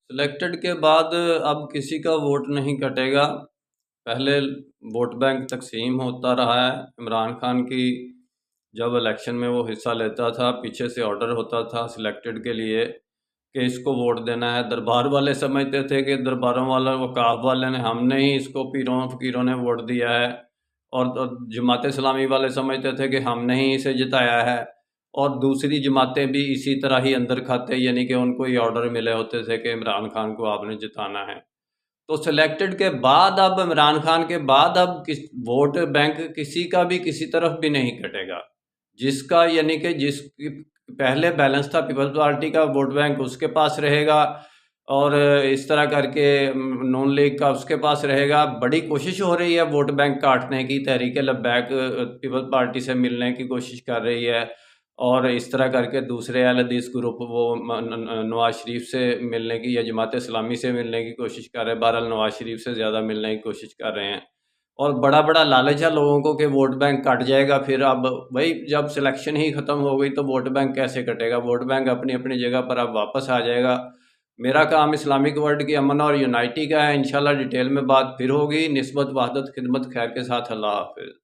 Selected کے بعد اب کسی کا ووٹ نہیں کٹے گا۔ پہلے ووٹ بینک تقسیم ہوتا رہا ہے۔ عمران خان کی جب الیکشن میں وہ حصہ لیتا تھا، پیچھے سے آرڈر ہوتا تھا سلیکٹڈ کے لیے کہ اس کو ووٹ دینا ہے۔ دربار والے سمجھتے تھے کہ درباروں والا وقاف والے نے، ہم نے ہی اس کو پیروں فقیروں نے ووٹ دیا ہے، اور جماعت اسلامی والے سمجھتے تھے کہ ہم نے ہی اسے جتایا ہے، اور دوسری جماعتیں بھی اسی طرح ہی اندر کھاتے، یعنی کہ ان کو یہ آرڈر ملے ہوتے تھے کہ عمران خان کو آپ نے جتانا ہے۔ تو سلیکٹڈ کے بعد اب عمران خان کے بعد اب ووٹ بینک کسی کا بھی کسی طرف بھی نہیں کٹے گا، جس کا یعنی کہ جس پہلے بیلنس تھا پیپلز پارٹی کا ووٹ بینک اس کے پاس رہے گا، اور اس طرح کر کے نون لیگ کا اس کے پاس رہے گا۔ بڑی کوشش ہو رہی ہے ووٹ بینک کاٹنے کی، تحریک لبیک پیپلز پارٹی سے ملنے کی کوشش کر رہی ہے، اور اس طرح کر کے دوسرے اہل حدیث گروپ وہ نواز شریف سے ملنے کی یا جماعت اسلامی سے ملنے کی کوشش کر رہے ہیں۔ بہرحال نواز شریف سے زیادہ ملنے کی کوشش کر رہے ہیں، اور بڑا بڑا لالچ ہے لوگوں کو کہ ووٹ بینک کٹ جائے گا۔ پھر اب بھائی جب سلیکشن ہی ختم ہو گئی تو ووٹ بینک کیسے کٹے گا؟ ووٹ بینک اپنی اپنی جگہ پر اب واپس آ جائے گا۔ میرا کام اسلامک ورلڈ کی امن اور یونائٹی کا ہے۔ انشاءاللہ ڈیٹیل میں بات پھر ہوگی۔ نسبت وحدت خدمت خیر کے ساتھ، اللہ حافظ۔